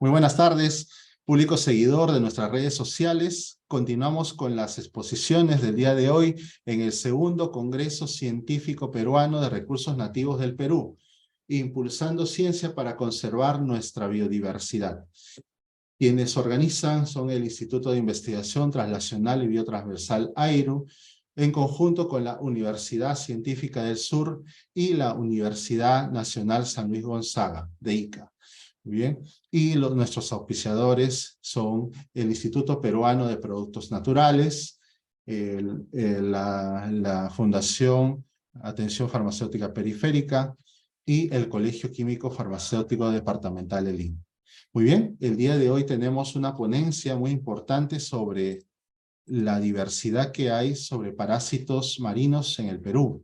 Muy buenas tardes, público seguidor de nuestras redes sociales. Continuamos con las exposiciones del día de hoy en el segundo Congreso Científico Peruano de Recursos Nativos del Perú, impulsando ciencia para conservar nuestra biodiversidad. Quienes organizan son el Instituto de Investigación Translacional y Biotransversal AIRU, en conjunto con la Universidad Científica del Sur y la Universidad Nacional San Luis Gonzaga, de Ica. Muy bien, y nuestros auspiciadores son el Instituto Peruano de Productos Naturales, la Fundación Atención Farmacéutica Periférica y el Colegio Químico Farmacéutico Departamental de Lima. Muy bien, el día de hoy tenemos una ponencia muy importante sobre la diversidad que hay sobre parásitos marinos en el Perú.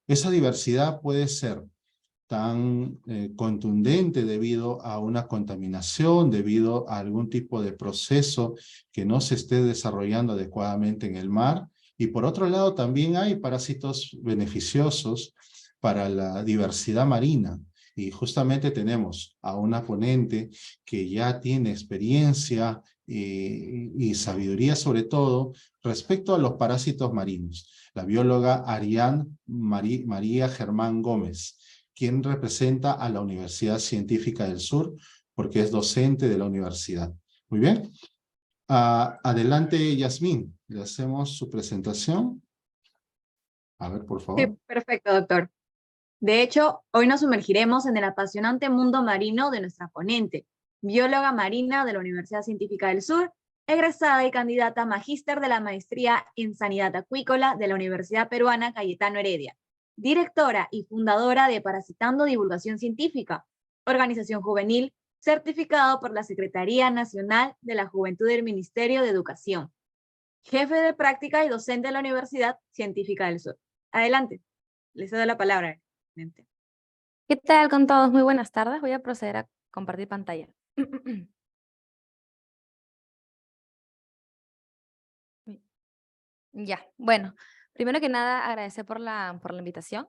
Esa diversidad puede ser tan contundente debido a una contaminación, debido a algún tipo de proceso que no se esté desarrollando adecuadamente en el mar. Y por otro lado, también hay parásitos beneficiosos para la diversidad marina. Y justamente tenemos a una ponente que ya tiene experiencia y sabiduría sobre todo respecto a los parásitos marinos. La bióloga Ariane María Germán Gómez, quien representa a la Universidad Científica del Sur, porque es docente de la universidad. Muy bien. Adelante, Yasmín. Le hacemos su presentación. A ver, por Sí, favor. perfecto, doctor. De hecho, hoy nos sumergiremos en el apasionante mundo marino de nuestra ponente, bióloga marina de la Universidad Científica del Sur, egresada y candidata a magíster de la maestría en Sanidad Acuícola de la Universidad Peruana Cayetano Heredia, directora y fundadora de Parasitando Divulgación Científica, organización juvenil certificado por la Secretaría Nacional de la Juventud del Ministerio de Educación, jefe de práctica y docente de la Universidad Científica del Sur. Adelante, les doy la palabra. ¿Qué tal con todos? Muy buenas tardes. Voy a proceder a compartir pantalla. Ya, bueno, primero que nada agradecer por la invitación.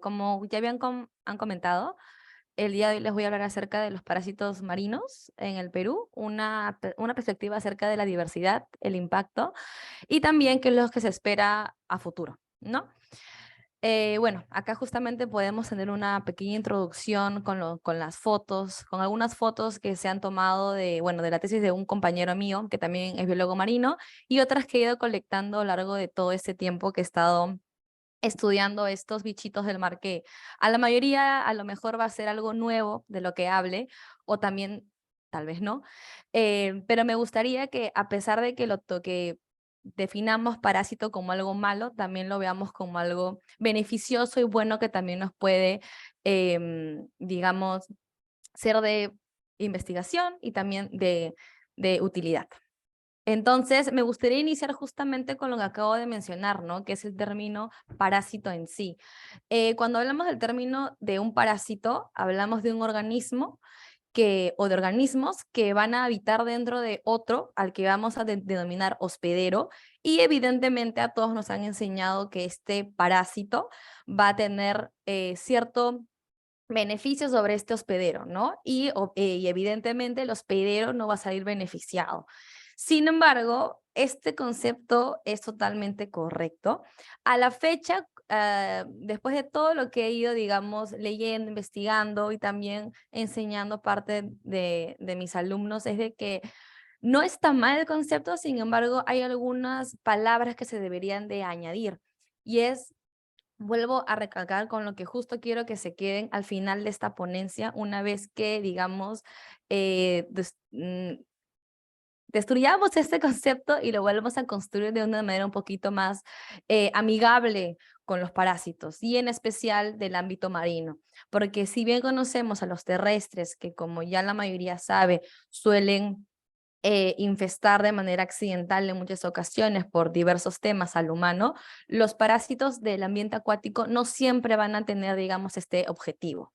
Como ya han comentado, el día de hoy les voy a hablar acerca de los parásitos marinos en el Perú, una perspectiva acerca de la diversidad, el impacto y también qué es lo que se espera a futuro, ¿no? Bueno, acá justamente podemos tener una pequeña introducción con las fotos, con algunas fotos que se han tomado de la tesis de un compañero mío, que también es biólogo marino, y otras que he ido colectando a lo largo de todo este tiempo que he estado estudiando estos bichitos del mar, que a la mayoría a lo mejor va a ser algo nuevo de lo que hable, o también tal vez no, pero me gustaría que a pesar de que definamos parásito como algo malo, también lo veamos como algo beneficioso y bueno que también nos puede, digamos, ser de investigación y también de utilidad. Entonces, me gustaría iniciar justamente con lo que acabo de mencionar, ¿no? Que es el término parásito en sí. Cuando hablamos del término de un parásito, hablamos de un organismo o de organismos que van a habitar dentro de otro al que vamos a denominar hospedero, y evidentemente a todos nos han enseñado que este parásito va a tener cierto beneficio sobre este hospedero, ¿no? Y evidentemente el hospedero no va a salir beneficiado. Sin embargo, este concepto es totalmente correcto. A la fecha, después de todo lo que he ido, digamos, leyendo, investigando y también enseñando parte de mis alumnos, es de que no está mal el concepto, sin embargo, hay algunas palabras que se deberían de añadir. Y vuelvo a recalcar con lo que justo quiero que se queden al final de esta ponencia, una vez que, digamos, destruyamos este concepto y lo volvemos a construir de una manera un poquito más amigable con los parásitos, y en especial del ámbito marino. Porque si bien conocemos a los terrestres, que como ya la mayoría sabe, suelen infestar de manera accidental en muchas ocasiones por diversos temas al humano, los parásitos del ambiente acuático no siempre van a tener, digamos, este objetivo.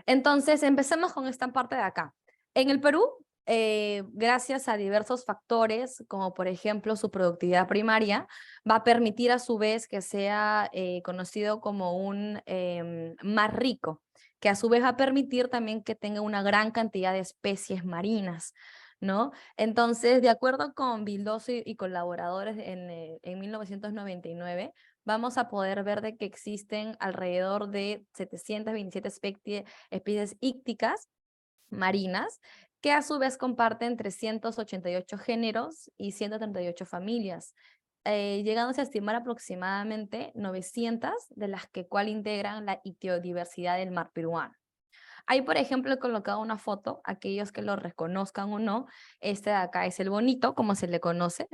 Entonces, empecemos con esta parte de acá. En el Perú, gracias a diversos factores, como por ejemplo su productividad primaria, va a permitir a su vez que sea conocido como un mar rico. que a su vez va a permitir también que tenga una gran cantidad de especies marinas, ¿no? Entonces, de acuerdo con Vildoso y colaboradores en 1999, vamos a poder ver de que existen alrededor de 727 especies ícticas marinas, que a su vez comparten 388 géneros y 138 familias, llegándose a estimar aproximadamente 900, de las que cual integran la ictiodiversidad del mar peruano. Ahí, por ejemplo, he colocado una foto, aquellos que lo reconozcan o no. Este de acá es el bonito, como se le conoce,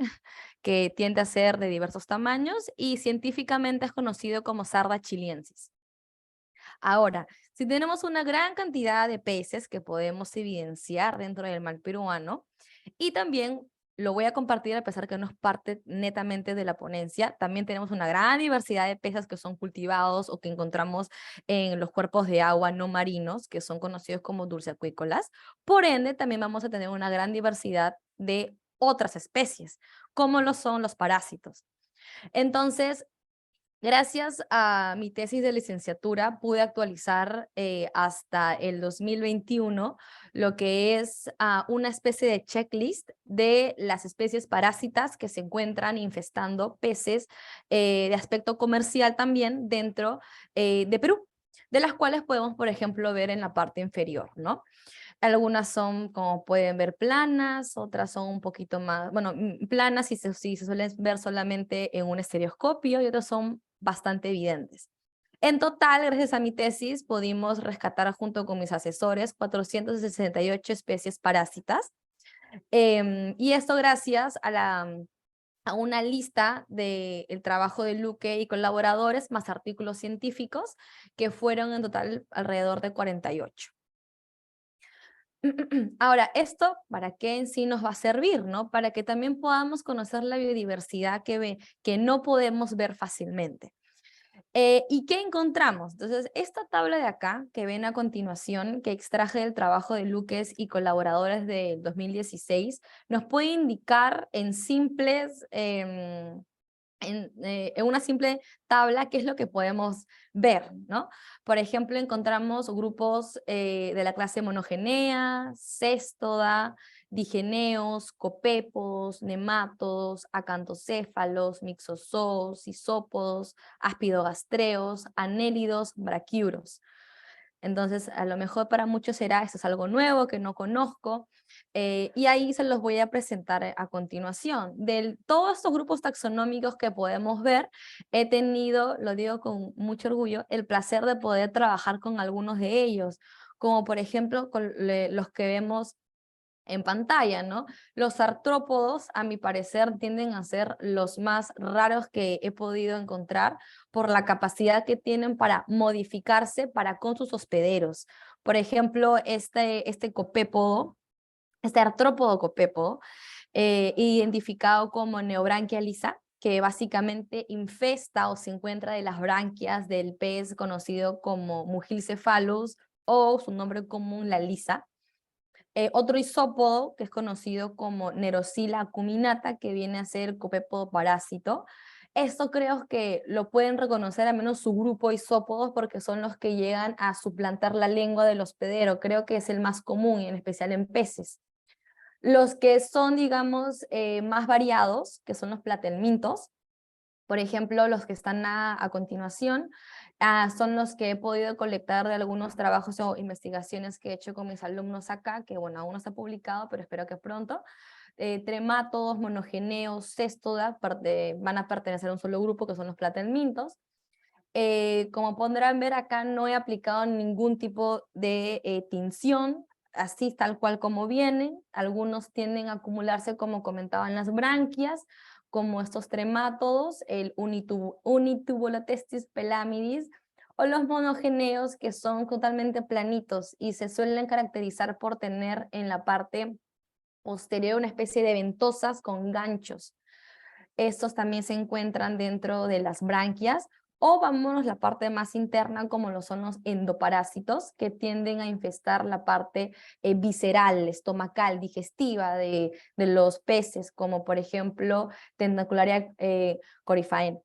que tiende a ser de diversos tamaños y científicamente es conocido como Sarda chiliensis. Ahora, si tenemos una gran cantidad de peces que podemos evidenciar dentro del mar peruano, y también lo voy a compartir a pesar que no es parte netamente de la ponencia, también tenemos una gran diversidad de peces que son cultivados o que encontramos en los cuerpos de agua no marinos, que son conocidos como dulceacuícolas. Por ende, también vamos a tener una gran diversidad de otras especies, como lo son los parásitos. Entonces, gracias a mi tesis de licenciatura pude actualizar hasta el 2021 lo que es una especie de checklist de las especies parásitas que se encuentran infestando peces de aspecto comercial también dentro de Perú, de las cuales podemos, por ejemplo, ver en la parte inferior, ¿no? Algunas son, como pueden ver, planas, otras son un poquito más, bueno, planas y se suelen ver solamente en un estereoscopio y otras son bastante evidentes. En total, gracias a mi tesis, pudimos rescatar junto con mis asesores 468 especies parásitas. Y esto gracias a una lista del trabajo de Luque y colaboradores, más artículos científicos, que fueron en total alrededor de 48. Ahora, ¿esto para qué en sí nos va a servir, no? Para que también podamos conocer la biodiversidad que no podemos ver fácilmente. ¿Y qué encontramos? Entonces, esta tabla de acá, que ven a continuación, que extraje del trabajo de Luques y colaboradores del 2016, nos puede indicar en simples... en una simple tabla, ¿qué es lo que podemos ver, ¿no? Por ejemplo, encontramos grupos de la clase monogenea, céstoda, digeneos, copepos, nemátodos, acantocéfalos, mixozoos, isópodos, aspidogastreos, anélidos, braquiuros. Entonces, a lo mejor para muchos será, esto es algo nuevo que no conozco, y ahí se los voy a presentar a continuación. De todos estos grupos taxonómicos que podemos ver, he tenido, lo digo con mucho orgullo, el placer de poder trabajar con algunos de ellos, como por ejemplo con los que vemos en pantalla, ¿no? Los artrópodos, a mi parecer, tienden a ser los más raros que he podido encontrar por la capacidad que tienen para modificarse para con sus hospederos. Por ejemplo, este copépodo, este artrópodo copépodo, identificado como Neobranquia lisa, que básicamente infesta o se encuentra de las branquias del pez conocido como Mugilcephalus o su nombre común, la lisa. Otro isópodo que es conocido como Nerocila acuminata, que viene a ser copépodo parásito. Esto creo que lo pueden reconocer al menos su grupo isópodos porque son los que llegan a suplantar la lengua del hospedero. Creo que es el más común, en especial en peces. Los que son, digamos, más variados, que son los platelmintos, por ejemplo, los que están a continuación, son los que he podido colectar de algunos trabajos o investigaciones que he hecho con mis alumnos acá, que bueno, aún no está publicado, pero espero que pronto. Tremátodos, monogeneos, céstoda, van a pertenecer a un solo grupo, que son los platelmintos. Como podrán ver acá, no he aplicado ningún tipo de tinción, así tal cual como vienen. Algunos tienden a acumularse, como comentaban, las branquias, como estos tremátodos, el Unitubolotestis pelamidis, o los monogeneos, que son totalmente planitos y se suelen caracterizar por tener en la parte posterior una especie de ventosas con ganchos. Estos también se encuentran dentro de las branquias, o vámonos la parte más interna, como lo son los endoparásitos, que tienden a infestar la parte visceral, estomacal, digestiva de los peces, como por ejemplo Tentacularia coryphaen,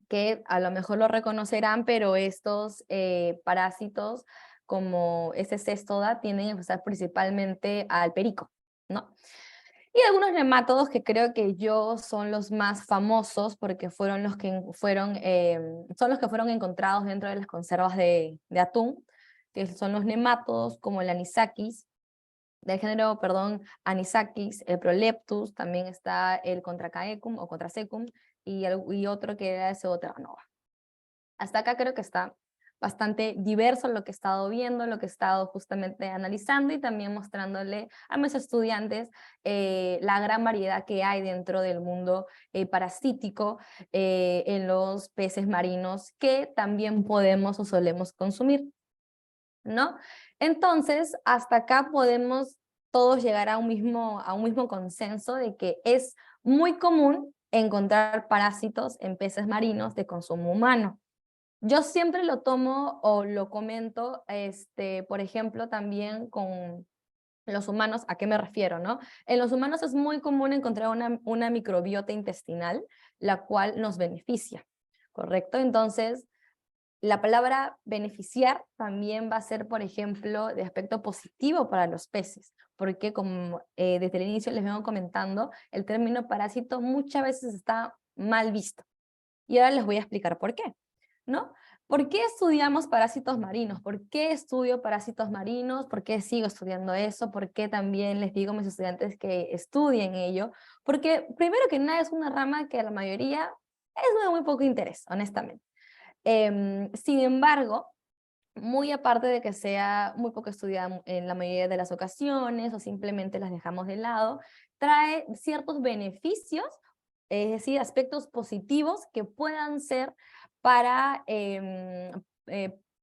que a lo mejor lo reconocerán, pero estos parásitos como este cestoda, tienden a infestar principalmente al perico, ¿no? Y algunos nemátodos que creo que son los más famosos porque fueron los que son los que fueron encontrados dentro de las conservas de atún, que son los nemátodos como el anisakis, del género, perdón, Anisakis, el Proleptus, también está el Contracaecum o Contrasecum y otro que era el Pseudoterranova. Hasta acá creo que está bastante diverso lo que he estado viendo, lo que he estado justamente analizando y también mostrándole a mis estudiantes la gran variedad que hay dentro del mundo parasítico en los peces marinos que también podemos o solemos consumir, ¿no? Entonces, hasta acá podemos todos llegar a un mismo consenso de que es muy común encontrar parásitos en peces marinos de consumo humano. Yo siempre lo tomo o lo comento, por ejemplo, también con los humanos. ¿A qué me refiero, no? En los humanos es muy común encontrar una microbiota intestinal, la cual nos beneficia, ¿correcto? Entonces, la palabra beneficiar también va a ser, por ejemplo, de aspecto positivo para los peces, porque como desde el inicio les vengo comentando, el término parásito muchas veces está mal visto. Y ahora les voy a explicar por qué, ¿no? ¿Por qué estudiamos parásitos marinos? ¿Por qué estudio parásitos marinos? ¿Por qué sigo estudiando eso? ¿Por qué también les digo a mis estudiantes que estudien ello? Porque primero que nada es una rama que a la mayoría es de muy poco interés, honestamente. Sin embargo, muy aparte de que sea muy poco estudiada en la mayoría de las ocasiones o simplemente las dejamos de lado, trae ciertos beneficios, es decir, aspectos positivos que puedan ser para,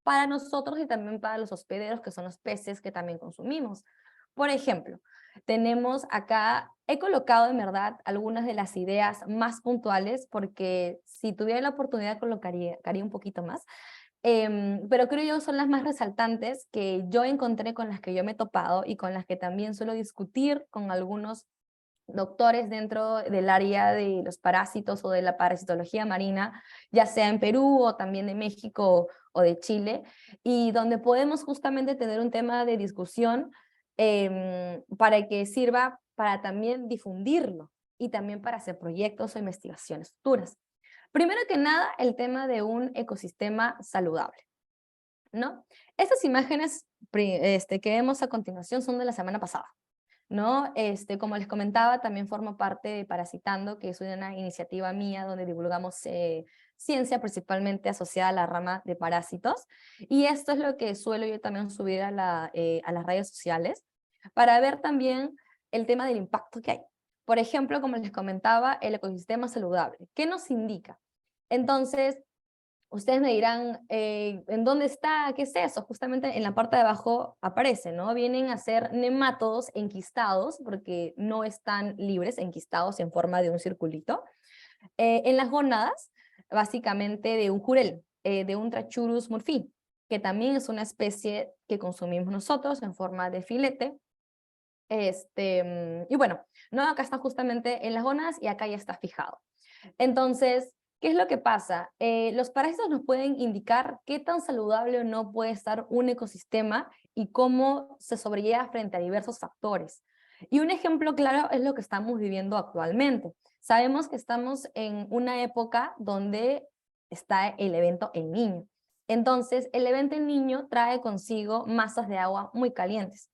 para nosotros y también para los hospederos, que son los peces que también consumimos. Por ejemplo, tenemos acá, he colocado en verdad algunas de las ideas más puntuales, porque si tuviera la oportunidad colocaría un poquito más, pero creo yo son las más resaltantes que yo encontré, con las que yo me he topado y con las que también suelo discutir con algunos doctores dentro del área de los parásitos o de la parasitología marina, ya sea en Perú o también de México o de Chile, y donde podemos justamente tener un tema de discusión para que sirva para también difundirlo y también para hacer proyectos o investigaciones futuras. Primero que nada, el tema de un ecosistema saludable, ¿no? Estas imágenes que vemos a continuación son de la semana pasada, ¿no? Como les comentaba, también formo parte de Parasitando, que es una iniciativa mía donde divulgamos ciencia principalmente asociada a la rama de parásitos, y esto es lo que suelo yo también subir a las redes sociales para ver también el tema del impacto que hay. Por ejemplo, como les comentaba, el ecosistema saludable. ¿Qué nos indica? Entonces, ustedes me dirán, ¿en dónde está? ¿Qué es eso? Justamente en la parte de abajo aparece, ¿no? Vienen a ser nemátodos enquistados, porque no están libres, enquistados en forma de un circulito, en las gónadas, básicamente de un jurel, de un Trachurus murphy, que también es una especie que consumimos nosotros en forma de filete. Y bueno, ¿no? Acá está justamente en las gónadas y acá ya está fijado. Entonces, ¿qué es lo que pasa? Los parásitos nos pueden indicar qué tan saludable o no puede estar un ecosistema y cómo se sobrelleva frente a diversos factores. Y un ejemplo claro es lo que estamos viviendo actualmente. Sabemos que estamos en una época donde está el evento El Niño. Entonces, el evento El Niño trae consigo masas de agua muy calientes,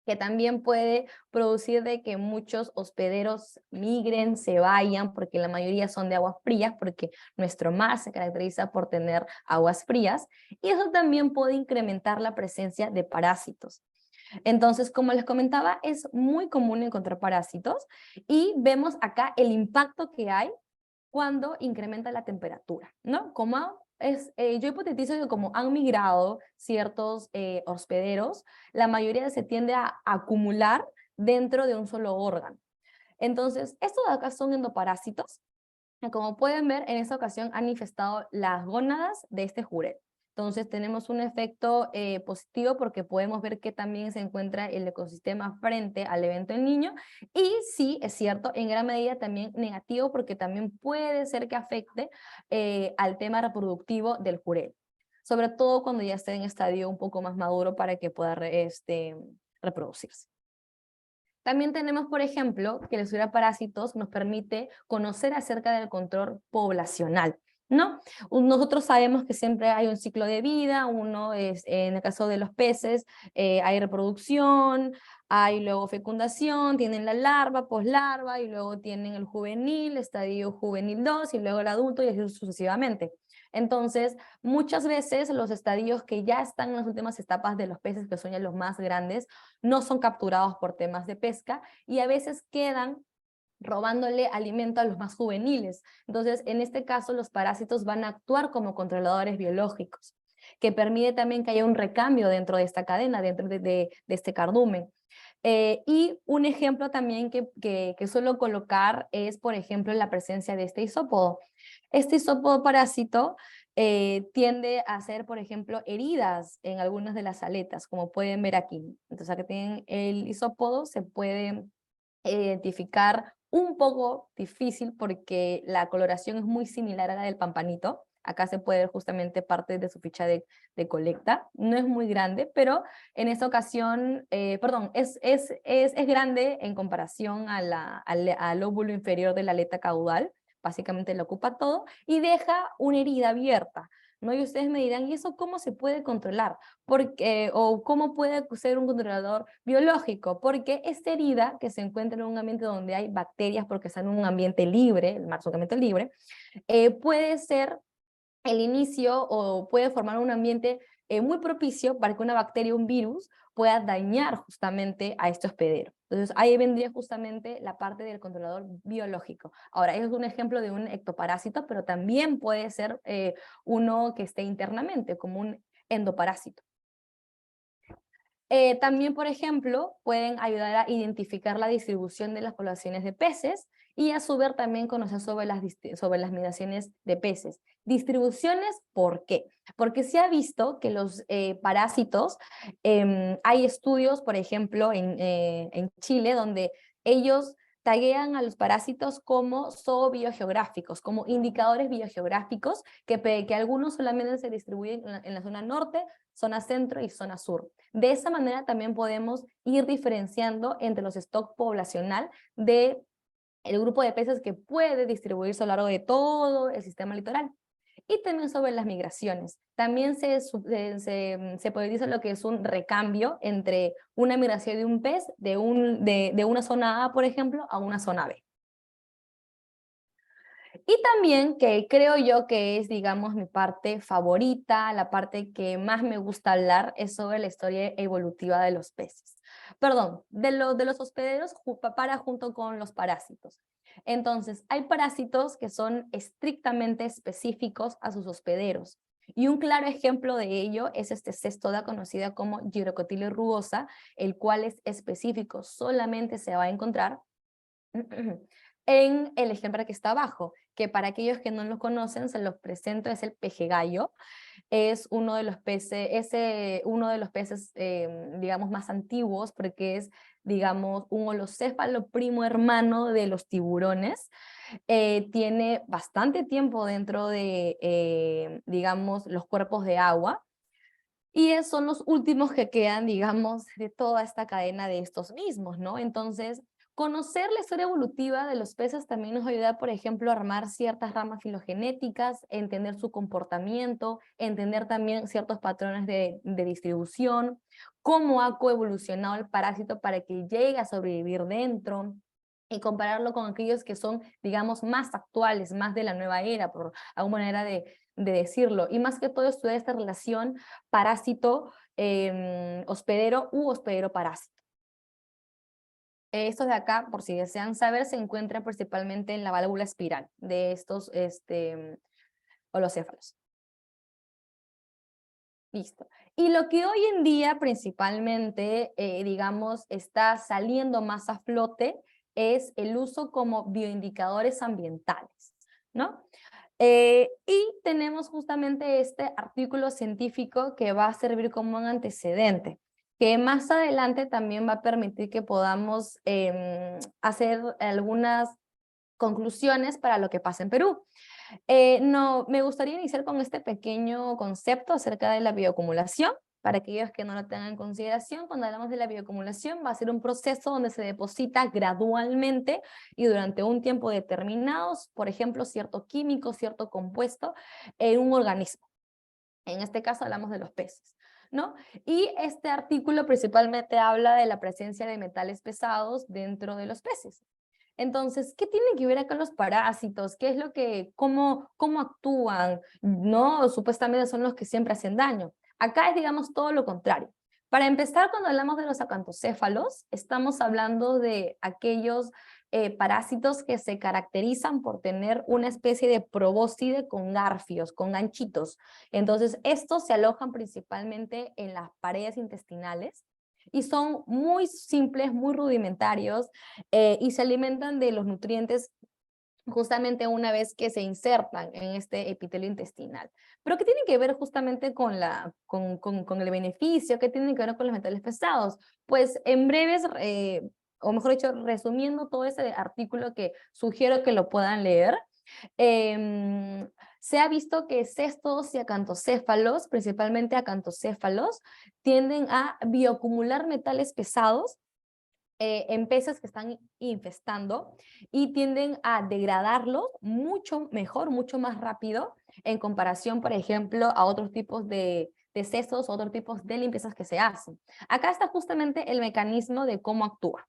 que también puede producir de que muchos hospederos migren, se vayan, porque la mayoría son de aguas frías, porque nuestro mar se caracteriza por tener aguas frías, y eso también puede incrementar la presencia de parásitos. Entonces, como les comentaba, es muy común encontrar parásitos, y vemos acá el impacto que hay cuando incrementa la temperatura, ¿no? Yo hipotetizo que como han migrado ciertos hospederos, la mayoría se tiende a acumular dentro de un solo órgano. Entonces, estos de acá son endoparásitos, que como pueden ver, en esta ocasión han infestado las gónadas de este jurel. Entonces tenemos un efecto positivo, porque podemos ver que también se encuentra el ecosistema frente al evento del niño, y sí, es cierto, en gran medida también negativo, porque también puede ser que afecte al tema reproductivo del jurel. sobre todo cuando ya esté en estadio un poco más maduro para que pueda reproducirse. También tenemos, por ejemplo, que el estudio de parásitos nos permite conocer acerca del control poblacional, ¿no? Nosotros sabemos que siempre hay un ciclo de vida, uno es, en el caso de los peces, hay reproducción, hay luego fecundación, tienen la larva, poslarva, y luego tienen el juvenil, estadio juvenil 2, y luego el adulto, y así sucesivamente. Entonces, muchas veces los estadios que ya están en las últimas etapas de los peces, que son ya los más grandes, no son capturados por temas de pesca, y a veces quedan robándole alimento a los más juveniles. Entonces, en este caso, los parásitos van a actuar como controladores biológicos, que permite también que haya un recambio dentro de esta cadena, dentro de este cardumen. Y un ejemplo también que suelo colocar es, por ejemplo, la presencia de este isópodo. Este isópodo parásito tiende a hacer, por ejemplo, heridas en algunas de las aletas, como pueden ver aquí. Entonces, acá tienen el isópodo, se puede identificar un poco difícil porque la coloración es muy similar a la del pampanito. Acá se puede ver justamente parte de su ficha de colecta. No es muy grande, pero en esta ocasión, perdón, es grande en comparación a al lóbulo inferior de la aleta caudal. Básicamente lo ocupa todo y deja una herida abierta, ¿no? Y ustedes me dirán, ¿y eso cómo se puede controlar? Porque, o cómo puede ser un controlador biológico, porque esta herida que se encuentra en un ambiente donde hay bacterias, porque está en un ambiente libre, el ambiente libre, puede ser el inicio o puede formar un ambiente muy propicio para que una bacteria, un virus, pueda dañar justamente a este hospedero. Entonces ahí vendría justamente la parte del controlador biológico. Ahora, es un ejemplo de un ectoparásito, pero también puede ser uno que esté internamente, como un endoparásito. También, por ejemplo, pueden ayudar a identificar la distribución de las poblaciones de peces y a su vez también conocer sobre las migraciones de peces. Distribuciones, ¿por qué? Porque se ha visto que los parásitos, hay estudios, por ejemplo, en Chile, donde ellos taguean a los parásitos como zoobiogeográficos, como indicadores biogeográficos, que algunos solamente se distribuyen en la zona norte, zona centro y zona sur. De esa manera también podemos ir diferenciando entre los stocks poblacional de el grupo de peces que puede distribuirse a lo largo de todo el sistema litoral. Y también sobre las migraciones. También se puede decir lo que es un recambio entre una migración de un pez de una zona A, por ejemplo, a una zona B. Y también que creo yo que es, digamos, mi parte favorita, la parte que más me gusta hablar, es sobre la historia evolutiva de los peces. Perdón, de los hospederos junto con los parásitos. Entonces, hay parásitos que son estrictamente específicos a sus hospederos. Y un claro ejemplo de ello es este cestoda conocida como Gyrocotylia rugosa, el cual es específico, solamente se va a encontrar en el ejemplo que está abajo, que para aquellos que no lo conocen, se los presento, es el pejegallo. Es uno de los peces, digamos, más antiguos, porque es, digamos, un holocéfalo primo hermano de los tiburones. Tiene bastante tiempo dentro de, digamos, los cuerpos de agua, y son los últimos que quedan, digamos, de toda esta cadena de estos mismos, ¿no? Entonces, conocer la historia evolutiva de los peces también nos ayuda, por ejemplo, a armar ciertas ramas filogenéticas, entender su comportamiento, entender también ciertos patrones de distribución, cómo ha coevolucionado el parásito para que llegue a sobrevivir dentro, y compararlo con aquellos que son, digamos, más actuales, más de la nueva era, por alguna manera de decirlo. Y más que todo estudiar esta relación parásito, hospedero u hospedero parásito. Estos de acá, por si desean saber, se encuentran principalmente en la válvula espiral de estos holocéfalos. Listo. Y lo que hoy en día principalmente, digamos, está saliendo más a flote es el uso como bioindicadores ambientales, ¿no? Y tenemos justamente este artículo científico que va a servir como un antecedente, que más adelante también va a permitir que podamos hacer algunas conclusiones para lo que pasa en Perú. No, me gustaría iniciar con este pequeño concepto acerca de la bioacumulación. Para aquellos que no lo tengan en consideración, cuando hablamos de la bioacumulación, va a ser un proceso donde se deposita gradualmente y durante un tiempo determinado, por ejemplo, cierto químico, cierto compuesto en un organismo. En este caso hablamos de los peces, ¿no? Y este artículo principalmente habla de la presencia de metales pesados dentro de los peces. Entonces, ¿qué tienen que ver acá los parásitos? ¿Qué es lo que, cómo actúan? No, supuestamente son los que siempre hacen daño. Acá es, digamos, todo lo contrario. Para empezar, cuando hablamos de los acantocéfalos, estamos hablando de aquellos parásitos que se caracterizan por tener una especie de probóscide con garfios, con ganchitos. Entonces, estos se alojan principalmente en las paredes intestinales y son muy simples, muy rudimentarios, y se alimentan de los nutrientes justamente una vez que se insertan en este epitelio intestinal. Pero ¿qué tiene que ver justamente con el beneficio? ¿Qué tiene que ver con los metales pesados? Pues en breves, o mejor dicho, resumiendo todo ese artículo que sugiero que lo puedan leer, se ha visto que cestos y acantocéfalos, principalmente acantocéfalos, tienden a bioacumular metales pesados en peces que están infestando y tienden a degradarlos mucho mejor, mucho más rápido en comparación, por ejemplo, a otros tipos de cestos, otros tipos de limpiezas que se hacen. Acá está justamente el mecanismo de cómo actúa.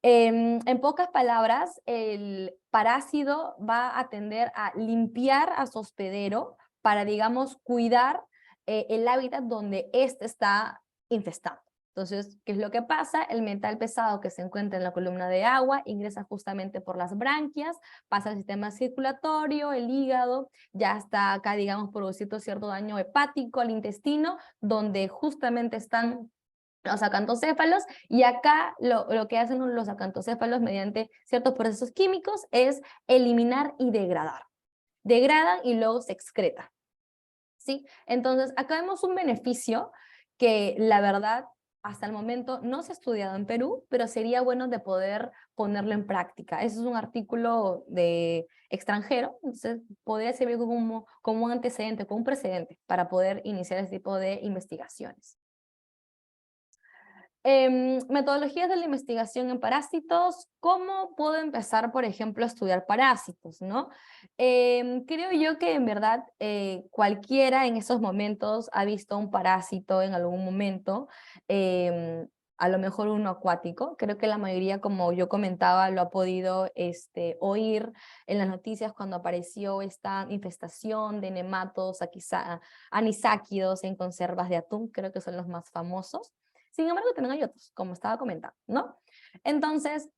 En pocas palabras, el parásito va a tender a limpiar a su hospedero para, digamos, cuidar el hábitat donde éste está infestado. Entonces, ¿qué es lo que pasa? El metal pesado que se encuentra en la columna de agua ingresa justamente por las branquias, pasa al sistema circulatorio, el hígado, ya está acá, digamos, produciendo cierto daño hepático al intestino, donde justamente están los acantocéfalos, y acá lo que hacen los acantocéfalos mediante ciertos procesos químicos es eliminar y degradar. Degradan y luego se excreta, ¿sí? Entonces, acá vemos un beneficio que la verdad hasta el momento no se ha estudiado en Perú, pero sería bueno de poder ponerlo en práctica. Ese es un artículo de extranjero, entonces podría servir como un antecedente, como un precedente para poder iniciar este tipo de investigaciones. Metodologías de la investigación en parásitos. ¿Cómo puedo empezar, por ejemplo, a estudiar parásitos, ¿no? Creo yo que en verdad cualquiera en esos momentos ha visto un parásito en algún momento, a lo mejor uno acuático. Creo que la mayoría, como yo comentaba, lo ha podido oír en las noticias cuando apareció esta infestación de nematos anisáquidos en conservas de atún. Creo que son los más famosos. Sin embargo, también hay otros, como estaba comentando, ¿no? Entonces,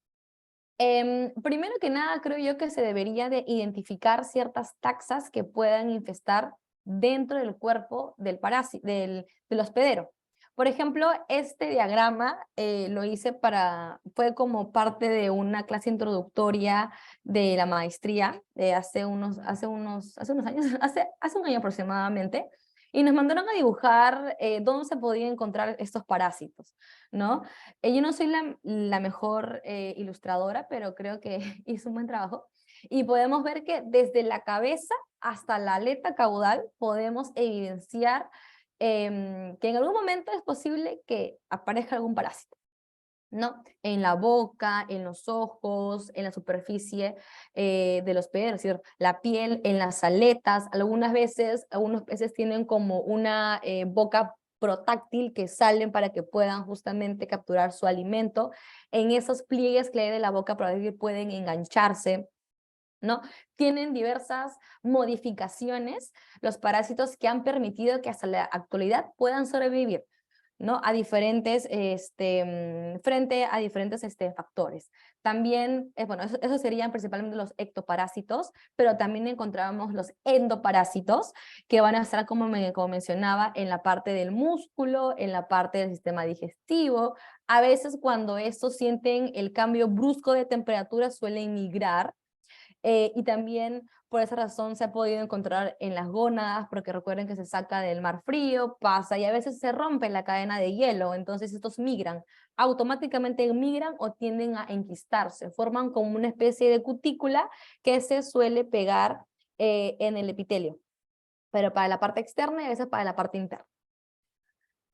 primero que nada, creo yo que se debería de identificar ciertas taxas que puedan infestar dentro del cuerpo del hospedero. Por ejemplo, este diagrama lo hice fue como parte de una clase introductoria de la maestría de hace unos años, hace un año aproximadamente. Y nos mandaron a dibujar dónde se podían encontrar estos parásitos, ¿no? Yo no soy la mejor ilustradora, pero creo que hizo un buen trabajo. Y podemos ver que desde la cabeza hasta la aleta caudal podemos evidenciar que en algún momento es posible que aparezca algún parásito, ¿no? En la boca, en los ojos, en la superficie del hospedero, es decir, la piel, en las aletas. Algunas veces, algunos peces tienen como una boca protáctil que salen para que puedan justamente capturar su alimento. En esos pliegues que hay de la boca protáctil pueden engancharse, ¿no? Tienen diversas modificaciones los parásitos que han permitido que hasta la actualidad puedan sobrevivir, ¿no? Frente a diferentes factores. También, bueno, eso serían principalmente los ectoparásitos, pero también encontrábamos los endoparásitos, que van a estar, como mencionaba, en la parte del músculo, en la parte del sistema digestivo. A veces cuando estos sienten el cambio brusco de temperatura suelen migrar. y también por esa razón se ha podido encontrar en las gónadas, porque recuerden que se saca del mar frío, pasa y a veces se rompe la cadena de hielo, entonces estos migran, automáticamente migran o tienden a enquistarse, forman como una especie de cutícula que se suele pegar en el epitelio, pero para la parte externa y a veces para la parte interna.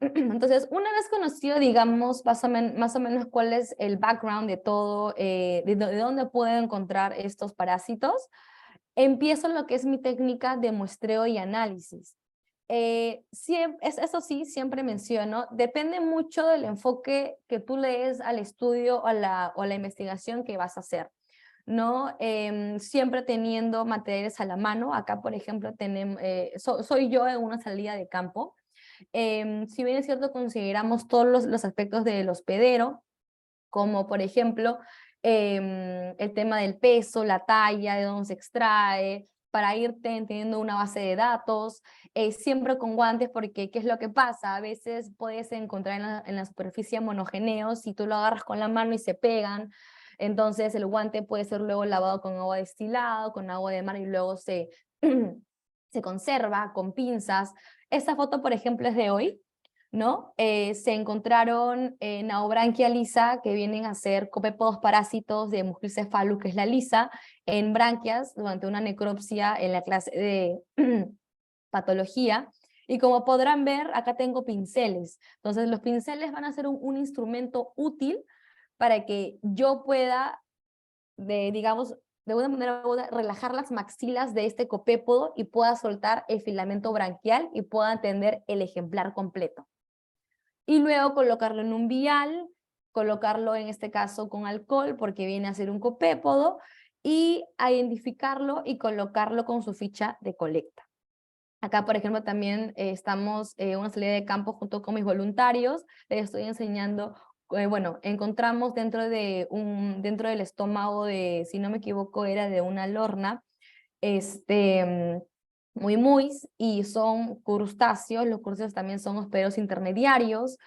Entonces, una vez conocido, digamos, más o menos cuál es el background de todo, de dónde puedo encontrar estos parásitos, empiezo lo que es mi técnica de muestreo y análisis. Eso sí, siempre menciono, depende mucho del enfoque que tú le des al estudio o a la investigación que vas a hacer, ¿no? Siempre teniendo materiales a la mano. Acá, por ejemplo, soy yo en una salida de campo. Si bien es cierto, consideramos todos los aspectos del hospedero, como por ejemplo el tema del peso, la talla, de dónde se extrae, para ir teniendo una base de datos, siempre con guantes, porque ¿qué es lo que pasa? A veces puedes encontrar en la superficie monogeneos, si tú lo agarras con la mano y se pegan, entonces el guante puede ser luego lavado con agua destilada, con agua de mar y luego se conserva con pinzas. Esta foto, por ejemplo, es de hoy, ¿no? Se encontraron Naobranquia lisa, que vienen a ser copépodos parásitos de Musclicephalus, que es la lisa, en branquias durante una necropsia en la clase de patología. Y como podrán ver, acá tengo pinceles. Entonces, los pinceles van a ser un instrumento útil para que yo pueda, digamos, de una manera u otra, relajar las maxilas de este copépodo y pueda soltar el filamento branquial y pueda atender el ejemplar completo. Y luego colocarlo en un vial, colocarlo en este caso con alcohol porque viene a ser un copépodo, y a identificarlo y colocarlo con su ficha de colecta. Acá, por ejemplo, también estamos en una salida de campo junto con mis voluntarios. Les estoy enseñando, bueno, encontramos dentro del estómago de, si no me equivoco, era de una lorna, muy, y son crustáceos. Los crustáceos también son hospederos intermediarios,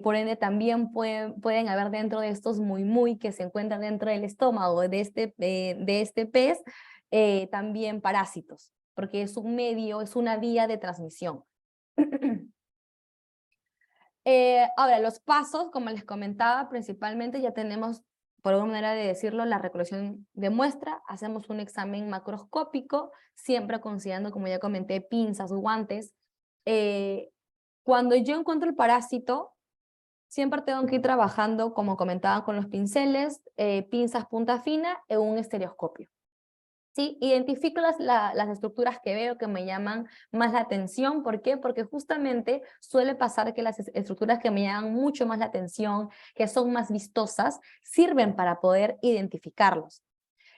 por ende también pueden haber dentro de estos muy que se encuentran dentro del estómago de este pez, también parásitos, porque es un medio, es una vía de transmisión. Ahora, los pasos, como les comentaba, principalmente ya tenemos, por alguna manera de decirlo, la recolección de muestra, hacemos un examen macroscópico, siempre considerando, como ya comenté, pinzas, guantes. Cuando yo encuentro el parásito, siempre tengo que ir trabajando, como comentaba, con los pinceles, pinzas punta fina en un estereoscopio. ¿Sí? Identifico las estructuras que veo que me llaman más la atención. ¿Por qué? Porque justamente suele pasar que las estructuras que me llaman mucho más la atención, que son más vistosas, sirven para poder identificarlos.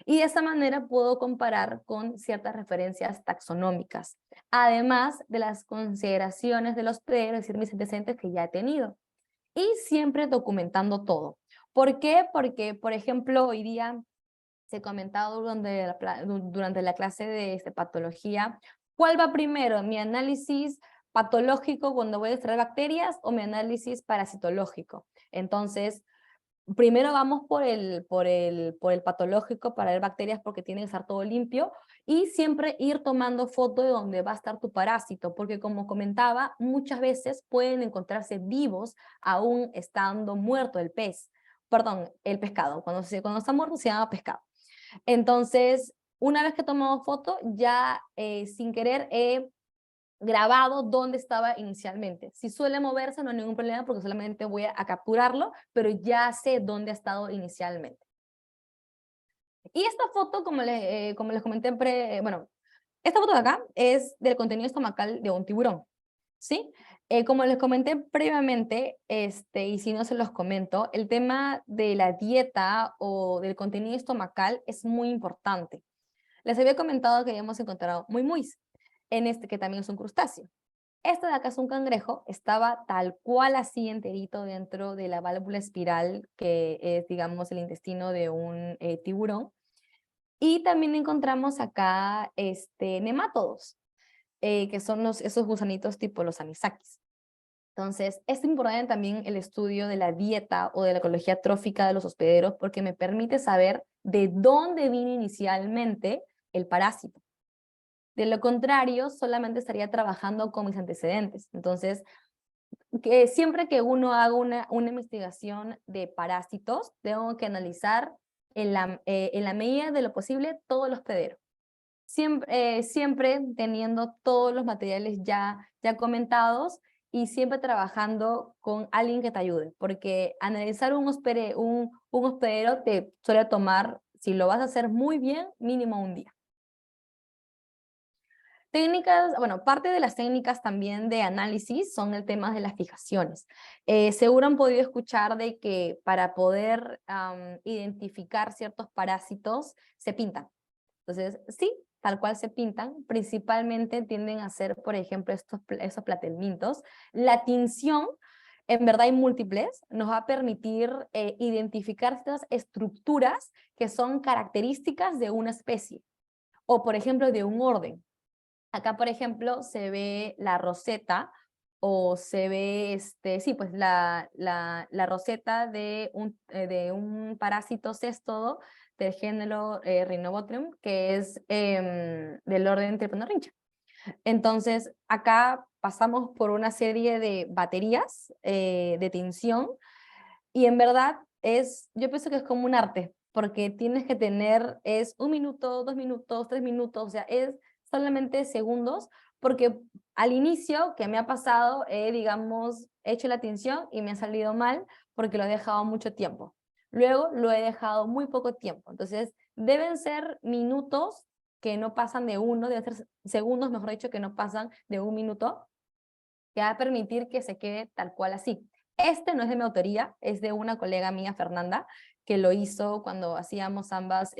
Y de esa manera puedo comparar con ciertas referencias taxonómicas, además de las consideraciones de los hospedero, es decir, mis antecedentes que ya he tenido. Y siempre documentando todo. ¿Por qué? Porque, por ejemplo, hoy día se ha comentado durante la clase de patología, ¿cuál va primero? ¿Mi análisis patológico cuando voy a extraer bacterias o mi análisis parasitológico? Entonces, primero vamos por el patológico para ver bacterias porque tiene que estar todo limpio, y siempre ir tomando foto de donde va a estar tu parásito, porque como comentaba, muchas veces pueden encontrarse vivos aún estando muerto el pez. Perdón, el pescado. Cuando está muerto se llama pescado. Entonces, una vez que tomamos foto, ya sin querer he grabado dónde estaba inicialmente. Si suele moverse no hay ningún problema porque solamente voy a capturarlo, pero ya sé dónde ha estado inicialmente. Y esta foto, como les comenté, bueno, esta foto de acá es del contenido estomacal de un tiburón, ¿sí? Como les comenté previamente, y si no se los comento, el tema de la dieta o del contenido estomacal es muy importante. Les había comentado que habíamos encontrado muy que también es un crustáceo. Este de acá es un cangrejo, estaba tal cual así enterito dentro de la válvula espiral, que es, digamos, el intestino de un tiburón. Y también encontramos acá nemátodos, que son esos gusanitos tipo los anisakis. Entonces, es importante también el estudio de la dieta o de la ecología trófica de los hospederos porque me permite saber de dónde vino inicialmente el parásito. De lo contrario, solamente estaría trabajando con mis antecedentes. Entonces, que siempre que uno haga una investigación de parásitos, tengo que analizar en la medida de lo posible todo el hospedero. Siempre teniendo todos los materiales ya comentados y siempre trabajando con alguien que te ayude, porque analizar un hospedero te suele tomar, si lo vas a hacer muy bien, mínimo un día. Técnicas, bueno, parte de las técnicas también de análisis son el tema de las fijaciones. Seguro han podido escuchar de que para poder identificar ciertos parásitos se pintan. Entonces, sí, tal cual se pintan, principalmente tienden a ser, por ejemplo, esos platelmintos. La tinción, en verdad hay múltiples, nos va a permitir identificar estas estructuras que son características de una especie, o por ejemplo de un orden. Acá, por ejemplo, se ve la roseta, o se ve, sí, pues la roseta de un parásito céstodo del género Rhinobotrium, que es del orden Triponorrhincha. Entonces, acá pasamos por una serie de baterías de tinción, y en verdad yo pienso que es como un arte, porque tienes que tener, es 1 minuto, 2 minutos, 3 minutos, o sea, es solamente segundos, porque al inicio que me ha pasado, digamos, he hecho la tinción y me ha salido mal porque lo he dejado mucho tiempo. Luego lo he dejado muy poco tiempo. Entonces, deben ser minutos que no pasan de uno, deben ser segundos, mejor dicho, que no pasan de 1 minuto, que va a permitir que se quede tal cual así. Este no es de mi autoría, es de una colega mía, Fernanda, que lo hizo cuando hacíamos ambas,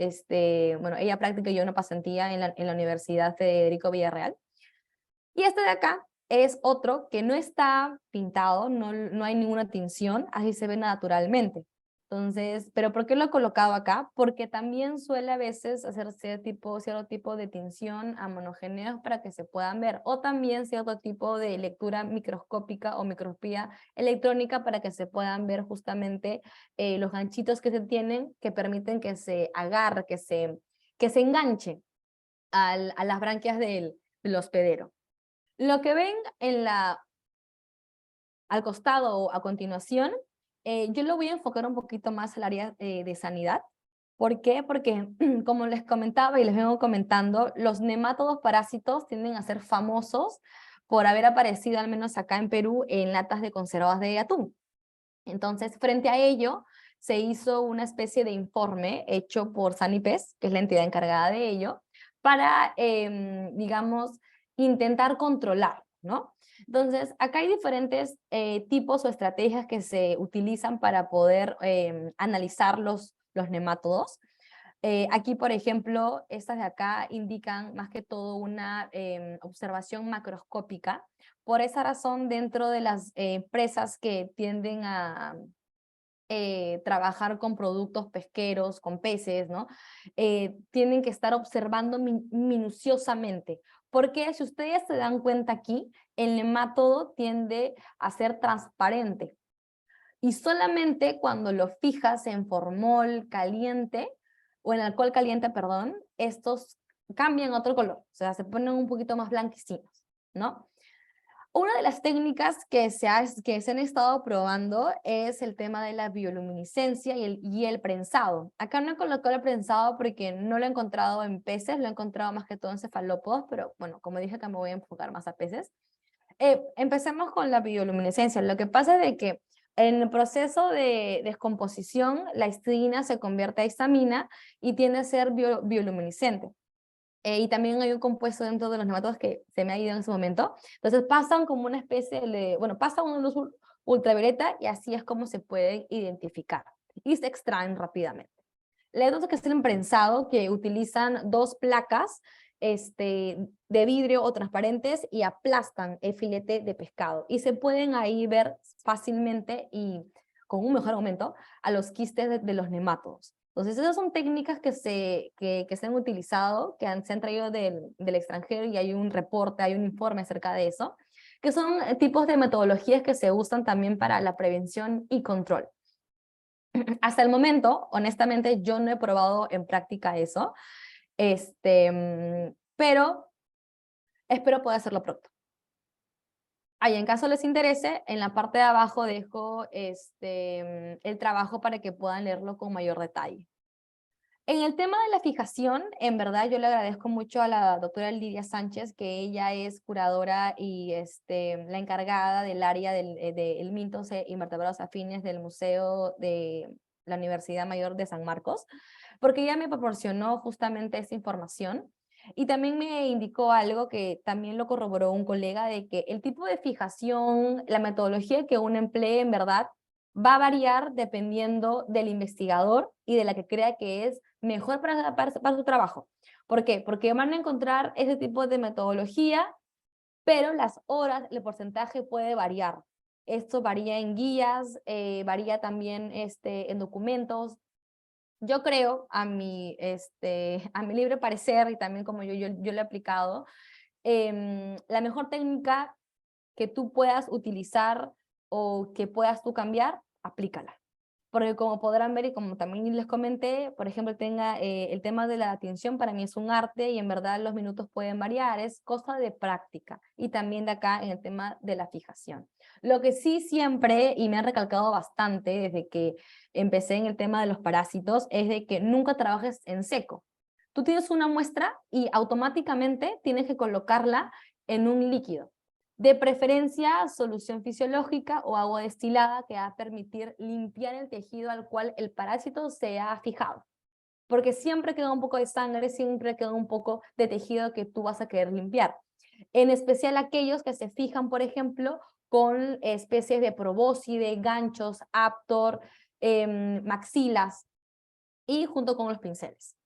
bueno, ella práctica y yo una pasantía en la Universidad Federico Villarreal. Y este de acá es otro que no está pintado, no hay ninguna tinción, así se ve naturalmente. Entonces, ¿pero por qué lo he colocado acá? Porque también suele a veces hacerse cierto tipo de tinción a monogéneos para que se puedan ver, o también cierto tipo de lectura microscópica o microscopía electrónica para que se puedan ver justamente los ganchitos que se tienen, que permiten que se agarre, que se enganche a las branquias del hospedero. Lo que ven al costado o a continuación, yo lo voy a enfocar un poquito más al área de sanidad. ¿Por qué? Porque, como les comentaba y les vengo comentando, los nemátodos parásitos tienden a ser famosos por haber aparecido, al menos acá en Perú, en latas de conservas de atún. Entonces, frente a ello, se hizo una especie de informe hecho por Sanipes, que es la entidad encargada de ello, para, digamos, intentar controlar, ¿no? Entonces, acá hay diferentes tipos o estrategias que se utilizan para poder analizar los nemátodos. Aquí, por ejemplo, estas de acá indican más que todo una observación macroscópica. Por esa razón, dentro de las empresas que tienden a trabajar con productos pesqueros, con peces, ¿no? Tienen que estar observando minuciosamente. Porque si ustedes se dan cuenta aquí, el nemátodo tiende a ser transparente. Y solamente cuando lo fijas en formol caliente, o en alcohol caliente, perdón, estos cambian otro color, o sea, se ponen un poquito más blanquecinos, ¿no? Una de las técnicas que se han estado probando es el tema de la bioluminiscencia y el prensado. Acá no he colocado el prensado porque no lo he encontrado en peces, lo he encontrado más que todo en cefalópodos, pero bueno, como dije que me voy a enfocar más a peces. Empecemos con la bioluminiscencia. Lo que pasa es de que en el proceso de descomposición, la histidina se convierte a histamina y tiende a ser bioluminiscente. Y también hay un compuesto dentro de los nematodos que se me ha ido en ese momento. Entonces pasan como una especie de, bueno, pasa una luz ultravioleta y así es como se pueden identificar. Y se extraen rápidamente. La otra que es el prensado, que utilizan 2 placas de vidrio o transparentes y aplastan el filete de pescado. Y se pueden ahí ver fácilmente y con un mejor aumento a los quistes de los nemátodos. Entonces esas son técnicas que se han utilizado, se han traído del extranjero, y hay un reporte, hay un informe acerca de eso, que son tipos de metodologías que se usan también para la prevención y control. Hasta el momento, honestamente, yo no he probado en práctica eso, pero espero poder hacerlo pronto. Ahí, en caso les interese, en la parte de abajo dejo el trabajo para que puedan leerlo con mayor detalle. En el tema de la fijación, en verdad yo le agradezco mucho a la doctora Lidia Sánchez, que ella es curadora y la encargada del área del mitos e invertebrados afines del Museo de la Universidad Mayor de San Marcos, porque ella me proporcionó justamente esa información. Y también me indicó algo que también lo corroboró un colega, de que el tipo de fijación, la metodología que uno emplee, en verdad, va a variar dependiendo del investigador y de la que crea que es mejor para su trabajo. ¿Por qué? Porque van a encontrar ese tipo de metodología, pero las horas, el porcentaje puede variar. Esto varía en guías, varía también en documentos. Yo creo, a mi libre parecer, y también como yo lo he aplicado, la mejor técnica que tú puedas utilizar o que puedas tú cambiar, aplícala. Porque como podrán ver y como también les comenté, por ejemplo, el tema de la atención para mí es un arte y en verdad los minutos pueden variar, es cosa de práctica. Y también de acá en el tema de la fijación. Lo que sí siempre, y me han recalcado bastante desde que empecé en el tema de los parásitos, es de que nunca trabajes en seco. Tú tienes una muestra y automáticamente tienes que colocarla en un líquido. De preferencia, solución fisiológica o agua destilada, que va a permitir limpiar el tejido al cual el parásito se ha fijado. Porque siempre queda un poco de sangre, siempre queda un poco de tejido que tú vas a querer limpiar. En especial aquellos que se fijan, por ejemplo, con especies de probóscide, ganchos, aptor, maxilas, y junto con los pinceles.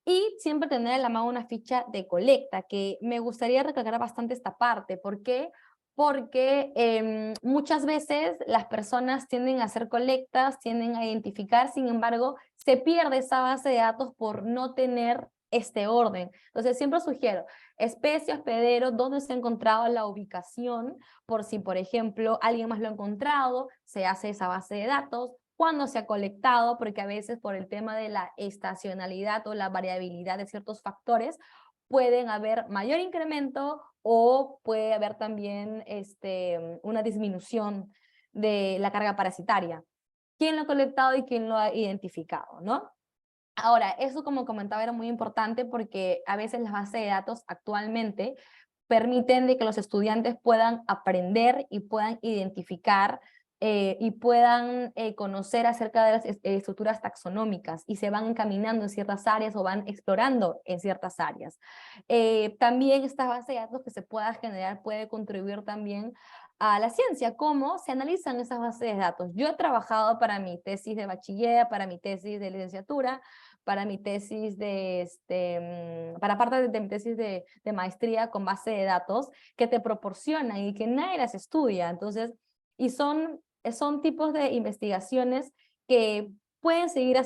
Y siempre tener en la mano una ficha de colecta, que me gustaría recalcar bastante esta parte. ¿Por qué? Porque muchas veces las personas tienden a hacer colectas, tienden a identificar, sin embargo, se pierde esa base de datos por no tener este orden. Entonces siempre sugiero especie, hospedero, dónde se ha encontrado la ubicación, por si, por ejemplo, alguien más lo ha encontrado, se hace esa base de datos, cuándo se ha colectado, porque a veces por el tema de la estacionalidad o la variabilidad de ciertos factores, pueden haber mayor incremento o puede haber también una disminución de la carga parasitaria. ¿Quién lo ha colectado y quién lo ha identificado, no? Ahora, eso, como comentaba, era muy importante porque a veces las bases de datos actualmente permiten de que los estudiantes puedan aprender y puedan identificar y puedan conocer acerca de las estructuras taxonómicas y se van encaminando en ciertas áreas o van explorando en ciertas áreas. También esta base de datos que se pueda generar puede contribuir también a la ciencia, cómo se analizan esas bases de datos. Yo he trabajado para mi tesis de bachiller, para mi tesis de licenciatura, para mi tesis para parte de mi tesis de maestría con base de datos que te proporcionan y que nadie las estudia. Entonces, y son tipos de investigaciones que pueden seguir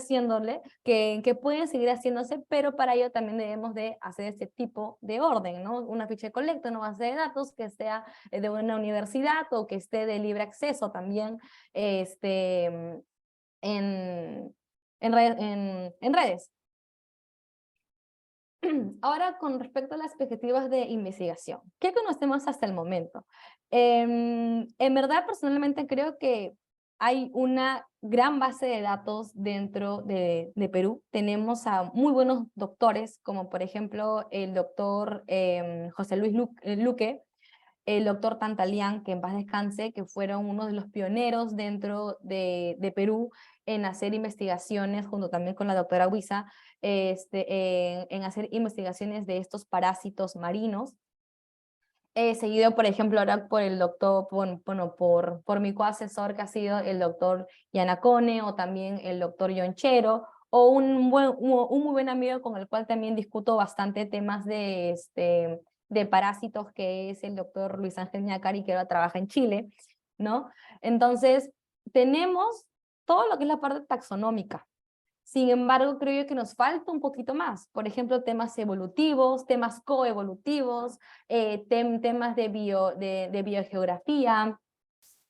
que pueden seguir haciéndose, pero para ello también debemos de hacer este tipo de orden, ¿no? Una ficha de colecta, una base de datos que sea de una universidad o que esté de libre acceso también en redes. Ahora, con respecto a las perspectivas de investigación, ¿qué conocemos hasta el momento? En verdad, personalmente creo que hay una gran base de datos dentro de Perú. Tenemos a muy buenos doctores, como por ejemplo el doctor José Luis Luque, el doctor Tantalián, que en paz descanse, que fueron uno de los pioneros dentro de Perú en hacer investigaciones, junto también con la doctora Huiza, en hacer investigaciones de estos parásitos marinos. Seguido, por ejemplo, ahora por el doctor, por mi coasesor, que ha sido el doctor Yanacone, o también el doctor Yonchero, o un muy buen amigo con el cual también discuto bastante temas de parásitos, que es el doctor Luis Ángel Ñacari, que ahora trabaja en Chile, ¿no? Entonces, tenemos todo lo que es la parte taxonómica. Sin embargo, creo yo que nos falta un poquito más. Por ejemplo, temas evolutivos, temas coevolutivos, temas de biogeografía,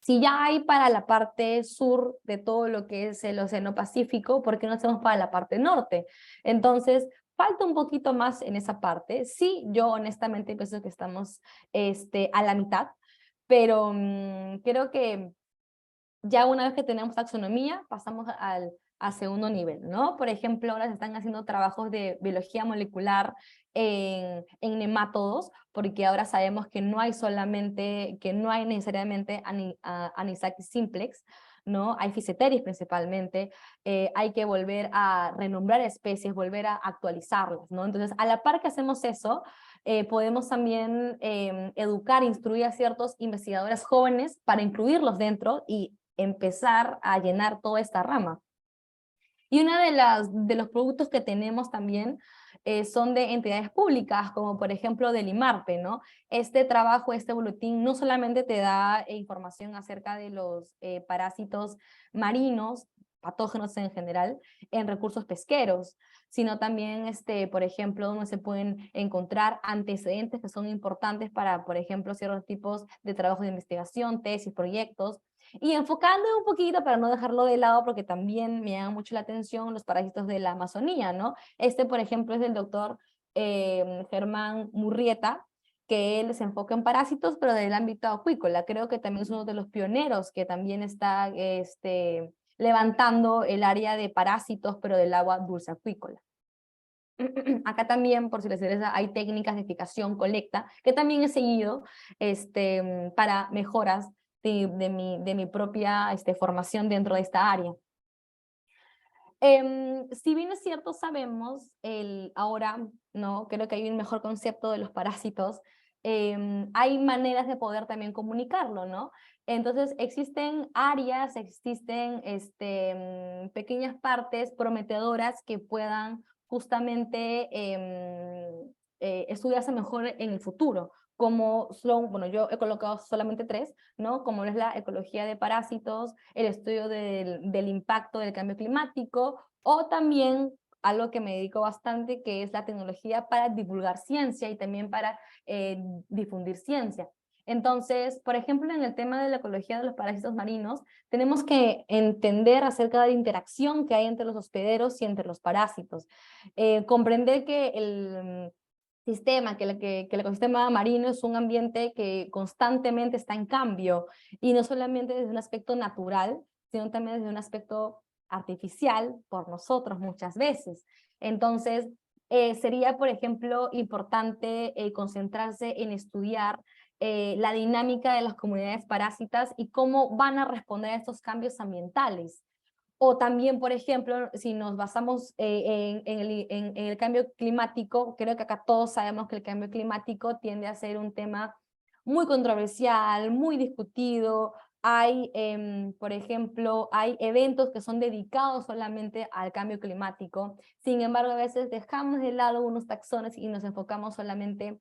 Si ya hay para la parte sur de todo lo que es el Océano Pacífico, ¿por qué no hacemos para la parte norte? Entonces, falta un poquito más en esa parte. Sí, yo honestamente pienso que estamos a la mitad, pero creo que ya una vez que tenemos taxonomía, pasamos al segundo nivel, ¿no? Por ejemplo, ahora se están haciendo trabajos de biología molecular en nemátodos, porque ahora sabemos que no hay solamente, que no hay necesariamente Anisakis simplex, ¿no? Hay Physeteris principalmente, hay que volver a renombrar especies, volver a actualizarlas, ¿no? Entonces, a la par que hacemos eso, podemos también educar, instruir a ciertos investigadores jóvenes para incluirlos dentro y empezar a llenar toda esta rama. Y una de los productos que tenemos también son de entidades públicas, como por ejemplo del IMARPE, ¿no? Este trabajo, este boletín, no solamente te da información acerca de los parásitos marinos, patógenos en general, en recursos pesqueros, sino también, por ejemplo, donde se pueden encontrar antecedentes que son importantes para, por ejemplo, ciertos tipos de trabajos de investigación, tesis, proyectos, y enfocando un poquito, para no dejarlo de lado, porque también me llama mucho la atención los parásitos de la Amazonía, ¿no? Por ejemplo, es del doctor Germán Murrieta, que él se enfoca en parásitos, pero del ámbito acuícola. Creo que también es uno de los pioneros que también está levantando el área de parásitos, pero del agua dulce acuícola. Acá también, por si les interesa, hay técnicas de fijación, colecta, que también he seguido para mejoras de mi propia formación dentro de esta área. Si bien es cierto, sabemos ahora, ¿no? Creo que hay un mejor concepto de los parásitos, hay maneras de poder también comunicarlo, ¿no? Entonces existen áreas, existen pequeñas partes prometedoras que puedan justamente estudiarse mejor en el futuro, como son, bueno, yo he colocado solamente 3, ¿no? Como es la ecología de parásitos, el estudio del impacto del cambio climático, o también algo que me dedico bastante, que es la tecnología para divulgar ciencia y también para difundir ciencia. Entonces, por ejemplo, en el tema de la ecología de los parásitos marinos, tenemos que entender acerca de la interacción que hay entre los hospederos y entre los parásitos. Comprender que el sistema, que el ecosistema marino es un ambiente que constantemente está en cambio, y no solamente desde un aspecto natural, sino también desde un aspecto artificial por nosotros muchas veces. Entonces, sería, por ejemplo, importante concentrarse en estudiar la dinámica de las comunidades parásitas y cómo van a responder a estos cambios ambientales. O también, por ejemplo, si nos basamos en el cambio climático, creo que acá todos sabemos que el cambio climático tiende a ser un tema muy controversial, muy discutido. Hay, por ejemplo, hay eventos que son dedicados solamente al cambio climático. Sin embargo, a veces dejamos de lado unos taxones y nos enfocamos solamente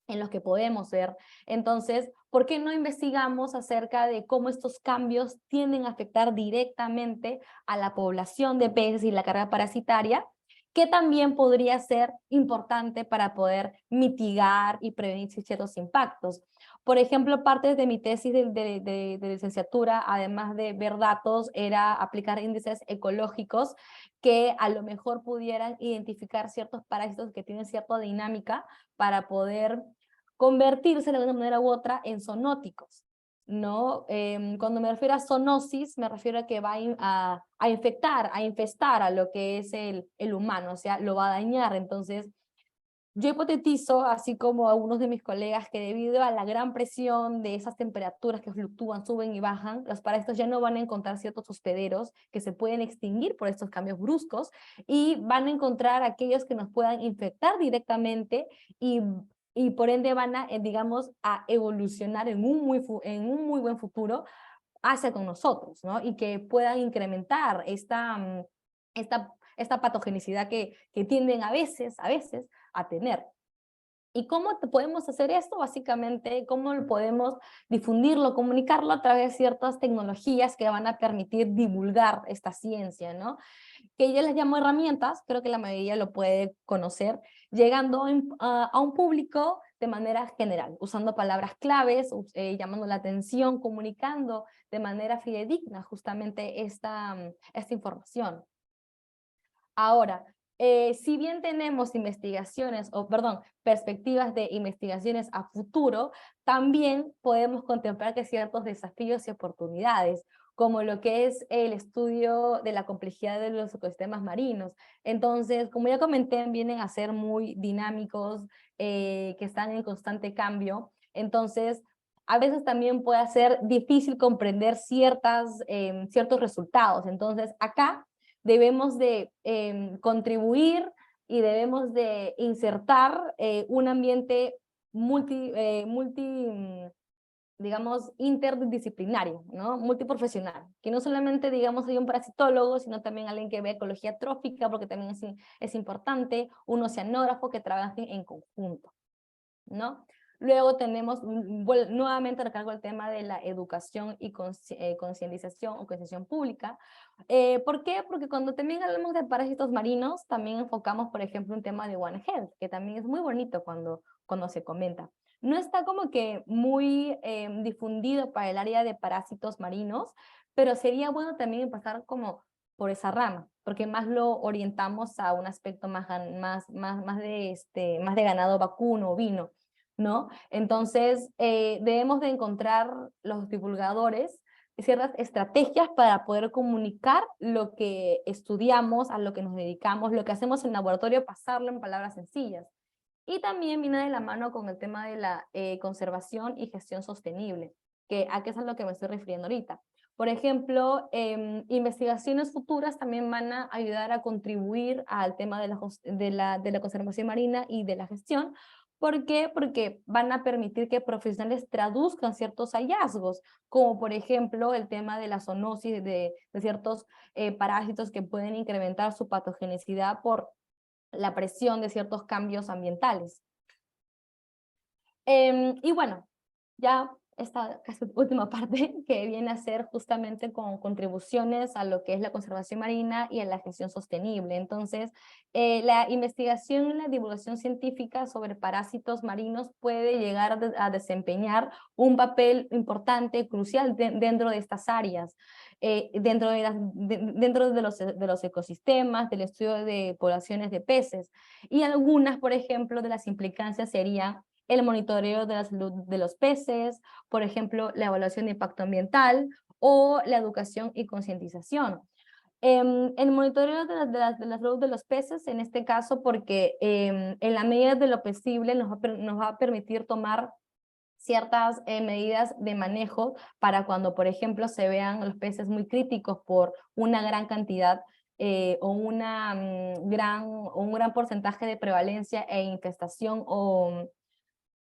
en los que podemos ver. Entonces, ¿por qué no investigamos acerca de cómo estos cambios tienden a afectar directamente a la población de peces y la carga parasitaria, que también podría ser importante para poder mitigar y prevenir ciertos impactos? Por ejemplo, parte de mi tesis de licenciatura, además de ver datos, era aplicar índices ecológicos que a lo mejor pudieran identificar ciertos parásitos que tienen cierta dinámica para poder convertirse de una manera u otra en zoonóticos, ¿no? Cuando me refiero a zoonosis, me refiero a que va a infectar, a infestar a lo que es el humano, o sea, lo va a dañar. Entonces, yo hipotetizo, así como algunos de mis colegas, que debido a la gran presión de esas temperaturas que fluctúan, suben y bajan, los parásitos ya no van a encontrar ciertos hospederos que se pueden extinguir por estos cambios bruscos, y van a encontrar aquellos que nos puedan infectar directamente y por ende van a, digamos, a evolucionar en un muy buen futuro hacia con nosotros, ¿no? Y que puedan incrementar esta patogenicidad que tienden a veces a tener. ¿Y cómo podemos hacer esto? Básicamente, ¿cómo podemos difundirlo, comunicarlo a través de ciertas tecnologías que van a permitir divulgar esta ciencia, ¿no? que yo les llamo herramientas, creo que la mayoría lo puede conocer, llegando a un público de manera general, usando palabras claves, llamando la atención, comunicando de manera fidedigna justamente esta información. Ahora, si bien tenemos perspectivas de investigaciones a futuro, también podemos contemplar que ciertos desafíos y oportunidades, como lo que es el estudio de la complejidad de los ecosistemas marinos. Entonces, como ya comenté, vienen a ser muy dinámicos, que están en constante cambio. Entonces, a veces también puede ser difícil comprender ciertos resultados. Entonces, acá debemos de contribuir y debemos de insertar un ambiente digamos, interdisciplinario, ¿no? Multiprofesional, que no solamente, digamos, hay un parasitólogo, sino también alguien que ve ecología trófica, porque también es importante, un oceanógrafo que trabaje en conjunto, ¿no? Luego tenemos, nuevamente recargo el tema de la educación y concientización o concienciación pública. ¿Por qué? Porque cuando también hablamos de parásitos marinos, también enfocamos, por ejemplo, un tema de One Health, que también es muy bonito cuando se comenta. No está como que muy difundido para el área de parásitos marinos, pero sería bueno también pasar como por esa rama, porque más lo orientamos a un aspecto más de ganado vacuno o ovino, ¿no? Entonces, debemos de encontrar los divulgadores ciertas estrategias para poder comunicar lo que estudiamos, a lo que nos dedicamos, lo que hacemos en el laboratorio, pasarlo en palabras sencillas. Y también viene de la mano con el tema de la conservación y gestión sostenible, que a qué es a lo que me estoy refiriendo ahorita. Por ejemplo, investigaciones futuras también van a ayudar a contribuir al tema de la conservación marina y de la gestión. ¿Por qué? Porque van a permitir que profesionales traduzcan ciertos hallazgos, como por ejemplo el tema de la zoonosis de ciertos parásitos que pueden incrementar su patogenicidad por la presión de ciertos cambios ambientales. Y bueno, ya esta casi última parte que viene a ser justamente con contribuciones a lo que es la conservación marina y a la gestión sostenible. Entonces, la investigación y la divulgación científica sobre parásitos marinos puede llegar a desempeñar un papel importante, crucial dentro de estas áreas. Dentro de los ecosistemas, del estudio de poblaciones de peces. Y algunas, por ejemplo, de las implicancias serían el monitoreo de la salud de los peces, por ejemplo, la evaluación de impacto ambiental o la educación y concientización. El monitoreo de la salud de los peces, en este caso, porque en la medida de lo posible nos va a permitir tomar ciertas medidas de manejo para cuando, por ejemplo, se vean los peces muy críticos por una gran cantidad o un gran porcentaje de prevalencia e infestación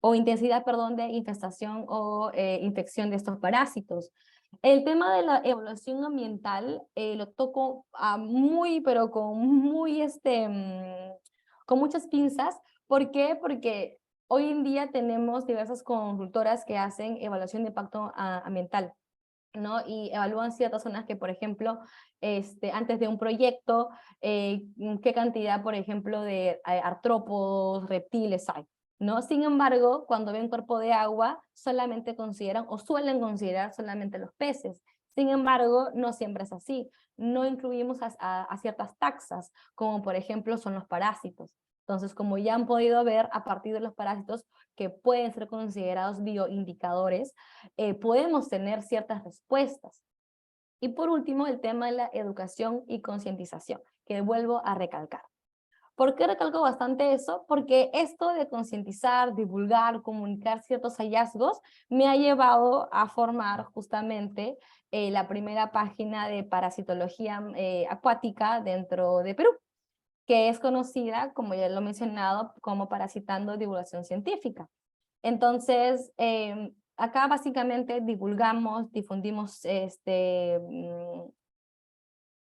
o intensidad, perdón, de infestación o infección de estos parásitos. El tema de la evaluación ambiental lo toco pero con muchas pinzas. ¿Por qué? Porque hoy en día tenemos diversas consultoras que hacen evaluación de impacto ambiental, ¿no? Y evalúan ciertas zonas que, por ejemplo, antes de un proyecto, qué cantidad, por ejemplo, de artrópodos, reptiles hay, ¿no? Sin embargo, cuando ven cuerpo de agua, solamente consideran o suelen considerar solamente los peces. Sin embargo, no siempre es así. No incluimos a ciertas taxas, como por ejemplo son los parásitos. Entonces, como ya han podido ver, a partir de los parásitos que pueden ser considerados bioindicadores, podemos tener ciertas respuestas. Y por último, el tema de la educación y concientización, que vuelvo a recalcar. ¿Por qué recalco bastante eso? Porque esto de concientizar, divulgar, comunicar ciertos hallazgos me ha llevado a formar justamente la primera página de parasitología acuática dentro de Perú, que es conocida, como ya lo he mencionado, como Parasitando Divulgación Científica. Entonces, acá básicamente difundimos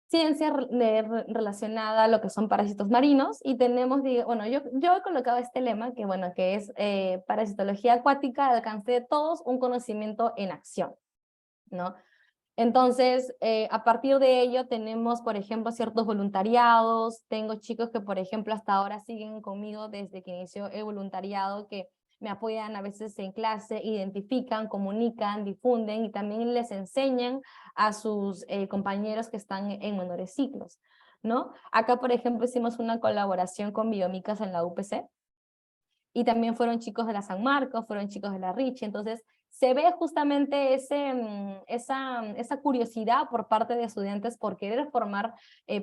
ciencia relacionada a lo que son parásitos marinos, y tenemos, bueno, yo he colocado este lema, que es parasitología acuática al alcance de todos, un conocimiento en acción, ¿no? Entonces, a partir de ello tenemos, por ejemplo, ciertos voluntariados. Tengo chicos que, por ejemplo, hasta ahora siguen conmigo desde que inició el voluntariado, que me apoyan a veces en clase, identifican, comunican, difunden y también les enseñan a sus compañeros que están en menores ciclos, ¿no? Acá, por ejemplo, hicimos una colaboración con Biomicas en la UPC, y también fueron chicos de la San Marcos, fueron chicos de la Richie. Entonces se ve justamente esa curiosidad por parte de estudiantes por querer formar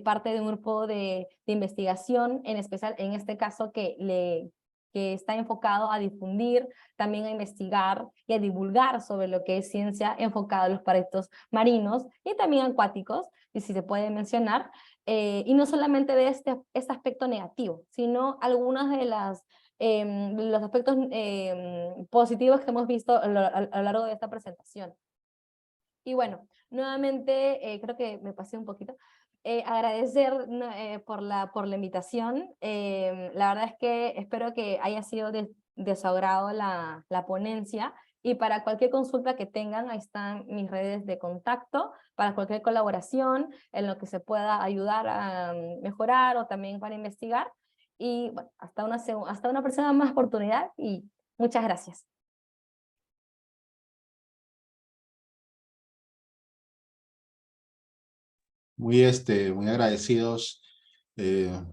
parte de un grupo de investigación, en especial en este caso que está enfocado a difundir, también a investigar y a divulgar sobre lo que es ciencia enfocada a los parásitos marinos y también acuáticos, y si se puede mencionar, y no solamente de este aspecto negativo, sino algunas de los aspectos positivos que hemos visto a lo largo de esta presentación. Y bueno, nuevamente, creo que me pasé un poquito, agradecer por la invitación. La verdad es que espero que haya sido de su agrado la ponencia, y para cualquier consulta que tengan, ahí están mis redes de contacto, para cualquier colaboración en lo que se pueda ayudar a mejorar o también para investigar. Y bueno, hasta una próxima más oportunidad, y muchas gracias. Muy agradecidos,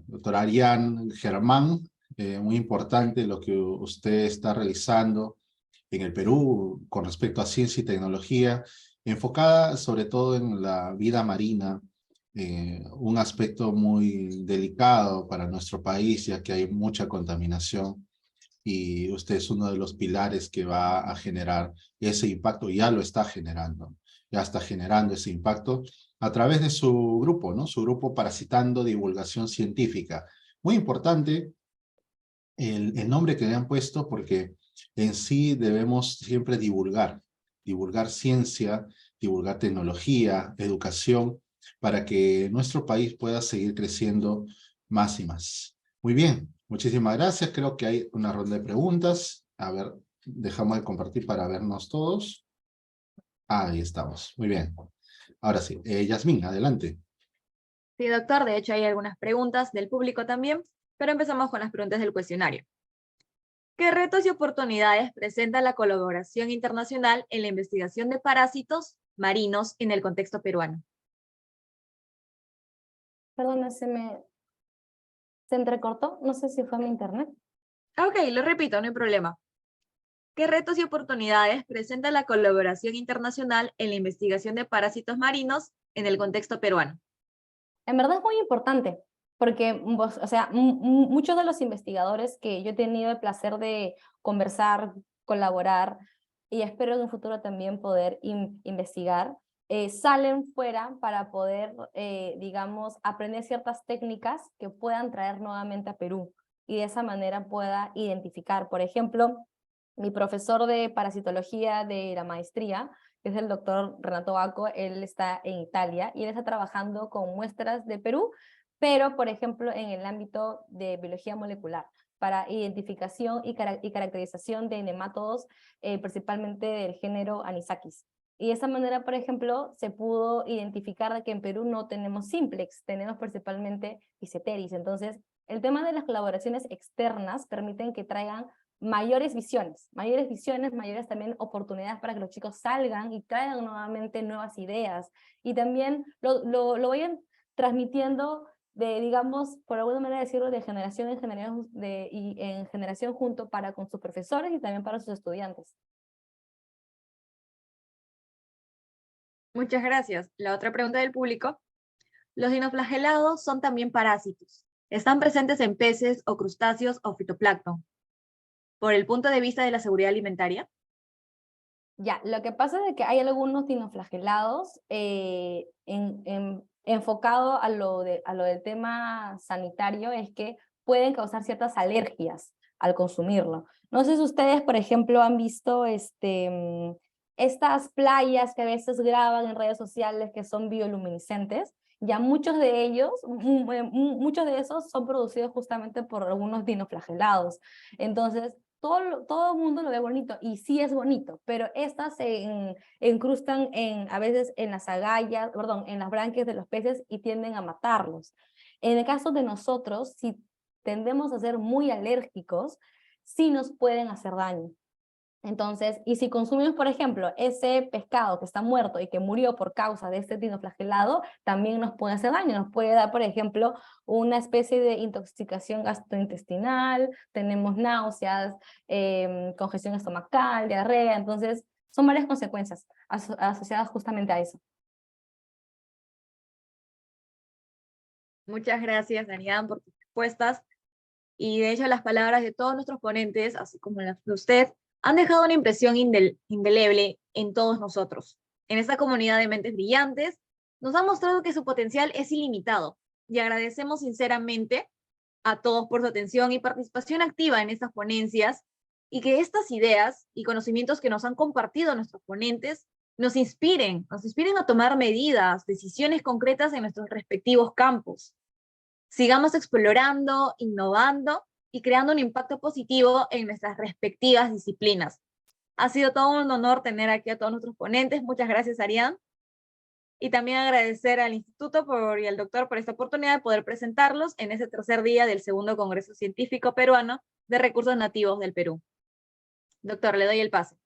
doctor Arián Germán. Muy importante lo que usted está realizando en el Perú con respecto a ciencia y tecnología, enfocada sobre todo en la vida marina, un aspecto muy delicado para nuestro país, ya que hay mucha contaminación, y usted es uno de los pilares que va a generar ese impacto, ya lo está generando, ya está generando ese impacto a través de su grupo, ¿no? Su grupo Parasitando Divulgación Científica. Muy importante el nombre que le han puesto, porque en sí debemos siempre divulgar ciencia, divulgar tecnología, educación, para que nuestro país pueda seguir creciendo más y más. Muy bien, muchísimas gracias. Creo que hay una ronda de preguntas. A ver, dejamos de compartir para vernos todos. Ahí estamos, muy bien. Ahora sí, Yasmín, adelante. Sí, doctor, de hecho hay algunas preguntas del público también, pero empezamos con las preguntas del cuestionario. ¿Qué retos y oportunidades presenta la colaboración internacional en la investigación de parásitos marinos en el contexto peruano? Perdona, se entrecortó, no sé si fue mi internet. Ok, lo repito, no hay problema. ¿Qué retos y oportunidades presenta la colaboración internacional en la investigación de parásitos marinos en el contexto peruano? En verdad es muy importante, porque o sea, muchos de los investigadores que yo he tenido el placer de conversar, colaborar, y espero en un futuro también poder investigar, salen fuera para poder, digamos, aprender ciertas técnicas que puedan traer nuevamente a Perú, y de esa manera pueda identificar. Por ejemplo, mi profesor de parasitología de la maestría, que es el doctor Renato Bacco, él está en Italia y él está trabajando con muestras de Perú, pero por ejemplo en el ámbito de biología molecular, para identificación y caracterización de nemátodos, principalmente del género Anisakis. Y de esa manera, por ejemplo, se pudo identificar de que en Perú no tenemos simplex, tenemos principalmente Physeteris. Entonces, el tema de las colaboraciones externas permiten que traigan mayores visiones, mayores también oportunidades para que los chicos salgan y traigan nuevamente nuevas ideas, y también lo vayan transmitiendo de, digamos, por alguna manera decirlo, de generación en generación, y en generación junto para con sus profesores y también para sus estudiantes. Muchas gracias. La otra pregunta del público. Los dinoflagelados son también parásitos. Están presentes en peces o crustáceos o fitoplancton. Por el punto de vista de la seguridad alimentaria. Ya, lo que pasa es que hay algunos dinoflagelados enfocado a lo del tema sanitario, es que pueden causar ciertas alergias al consumirlo. No sé si ustedes, por ejemplo, han visto estas playas que a veces graban en redes sociales que son bioluminiscentes. Ya muchos de ellos, muchos de esos son producidos justamente por algunos dinoflagelados. Entonces, todo el mundo lo ve bonito, y sí es bonito, pero estas se incrustan a veces en las agallas, perdón, en las branquias de los peces y tienden a matarlos. En el caso de nosotros, si tendemos a ser muy alérgicos, sí nos pueden hacer daño. Entonces, y si consumimos, por ejemplo, ese pescado que está muerto y que murió por causa de este dinoflagelado, también nos puede hacer daño. Nos puede dar, por ejemplo, una especie de intoxicación gastrointestinal, tenemos náuseas, congestión estomacal, diarrea. Entonces, son varias consecuencias asociadas justamente a eso. Muchas gracias, Daniel, por tus respuestas. Y de hecho, las palabras de todos nuestros ponentes, así como las de usted, han dejado una impresión indeleble en todos nosotros. En esta comunidad de mentes brillantes, nos ha mostrado que su potencial es ilimitado, y agradecemos sinceramente a todos por su atención y participación activa en estas ponencias, y que estas ideas y conocimientos que nos han compartido nuestros ponentes nos inspiren a tomar medidas, decisiones concretas en nuestros respectivos campos. Sigamos explorando, innovando y creando un impacto positivo en nuestras respectivas disciplinas. Ha sido todo un honor tener aquí a todos nuestros ponentes. Muchas gracias, Arián. Y también agradecer al Instituto y al doctor por esta oportunidad de poder presentarlos en este tercer día del segundo Congreso Científico Peruano de Recursos Nativos del Perú. Doctor, le doy el pase.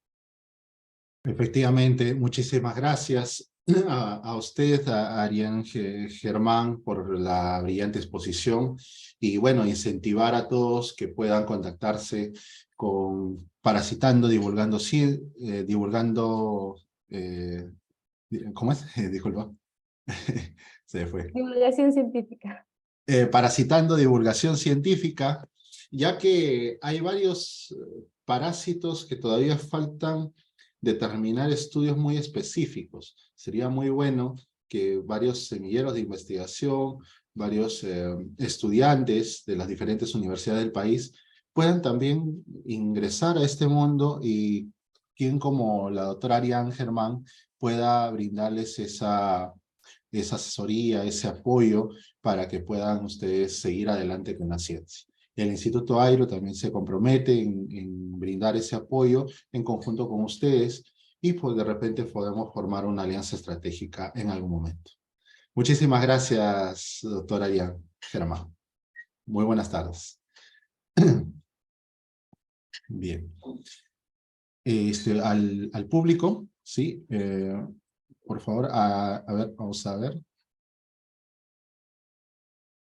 Efectivamente, muchísimas gracias a usted, a Arián Germán, por la brillante exposición y bueno, incentivar a todos que puedan contactarse con Parasitando, divulgando, ¿cómo es? Disculpa, se fue. Divulgación científica. Parasitando, divulgación científica, ya que hay varios parásitos que todavía faltan determinar estudios muy específicos. Sería muy bueno que varios semilleros de investigación, varios estudiantes de las diferentes universidades del país puedan también ingresar a este mundo y quien como la doctora Arián Germán pueda brindarles esa asesoría, ese apoyo para que puedan ustedes seguir adelante con la ciencia. El Instituto AIRO también se compromete en brindar ese apoyo en conjunto con ustedes y pues de repente podemos formar una alianza estratégica en algún momento. Muchísimas gracias, doctora Arián Germán. Muy buenas tardes. Bien. Al público, ¿sí? Por favor, a ver, vamos a ver.